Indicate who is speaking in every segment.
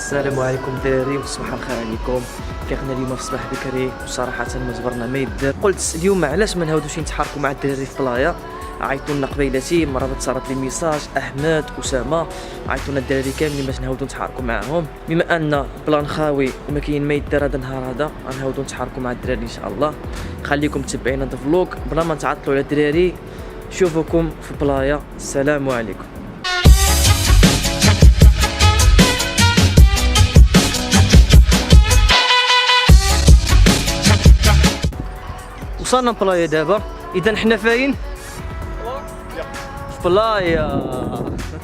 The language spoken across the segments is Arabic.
Speaker 1: السلام عليكم الدراري وصباح الخير عليكم. كيغنا اليوم في صباح بكري وصراحه ما جبرنا ما يدار. قلت اليوم علاش ما نهاودوش نتحركوا مع الدراري في بلايا. عيطوا لنا قبيلتي مرة صارت لي ميساج احمد اسامه، عيطوا لنا الدراري كاملين باش نهاودوا نتحركوا معاهم. بما ان بلان خاوي وما كاين ما يدار هذا النهار هذا غنهاودوا نتحركوا مع الدراري ان شاء الله. خليكم تتبعينا هذا الفلوق بلا ما نتعطلوا على الدراري. نشوفكم في بلايا. السلام عليكم. وصلنا بلايا دابا. اذا حنا فاين في بلايا.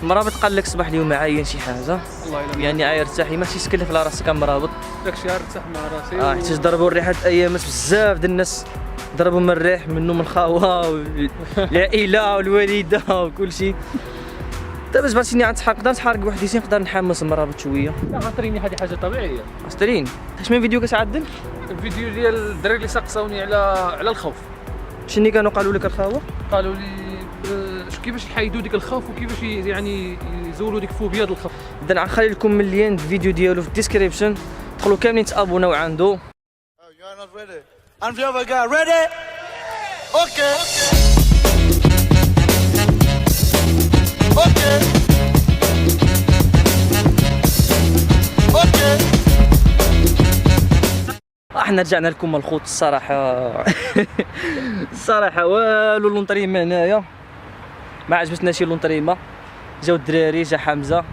Speaker 1: مرابط قال لك صباح اليوم عاين شي حاجه يعني عاير تاحي ماشي تكلف على راسك مرابط
Speaker 2: داكشي عاد ارتاح مع راسي
Speaker 1: حيت ضربوا الريحه ايامات بزاف د الناس ضربوا من الريح منهم الخاوه والعائله والوالده وكل شيء. دابا بغيتيني غنتحرك نقدر نتحرك بوحدي نقدر نحمس مرابط شويه.
Speaker 2: لا غتريني هذه حاجه طبيعيه.
Speaker 1: استرين اش من فيديو كتعدل؟
Speaker 2: الفيديو ديال الدراري اللي سقساوني على الخوف.
Speaker 1: شنو كانوا قالوا لك الخاوه؟
Speaker 2: قالوا لي كيفاش يحيدوا ديك الخوف وكيفاش يعني يزولوا ديك فوبيا ديال الخوف.
Speaker 1: اذا غنخلي لكم اللين الفيديو ديالو في الديسكريبشن، دخلوا كاملين تابوناو عنده. احنا رجعنا لكم الخوت الصراحه. الصراحه والو لونطريمه هنايا ما عجبتنا شي لونطريمه. جاو الدراري جا حمزه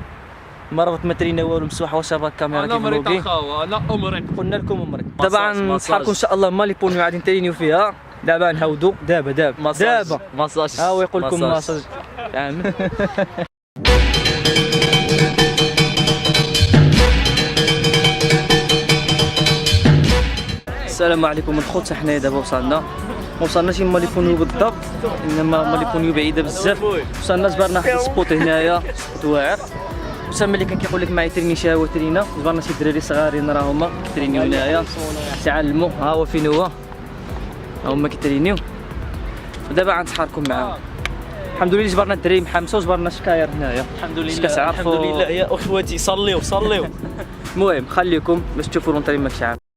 Speaker 1: مربط ما ترينا والو مسوح واش هذا الكاميرا
Speaker 2: انا مريض الخاوه انا امريض.
Speaker 1: قلنا لكم امريض. دابا نصحابكم ان شاء الله مالي بونيو غادي نترينيو فيها. دابا نهودو دابا
Speaker 3: ماساج
Speaker 1: ها هو يقول لكم ماساج عام. السلام عليكم الخوت. حنايا دابا وصلنا شي ماليبونيو بالضبط انما ماليبونيو بعيده بزاف. وصلنا جبرنا واحد السبوت هنايا سبوت واعر. اسامه اللي كان كيقول لك معايا تريني شهوه ترينا. جبرنا شي دراري صغارين راه هما كيترينيو هنايا تعلموا. ها هو فين هو هما كيترينيو. ودابا غنتحركوا معاهم. الحمد لله جبرنا الدراري محمسه وجبرنا شكاير هنايا.
Speaker 3: الحمد لله الحمد لله يا اخواتي صليو
Speaker 1: المهم خليكم باش تشوفوا لونطري ماشي عارف.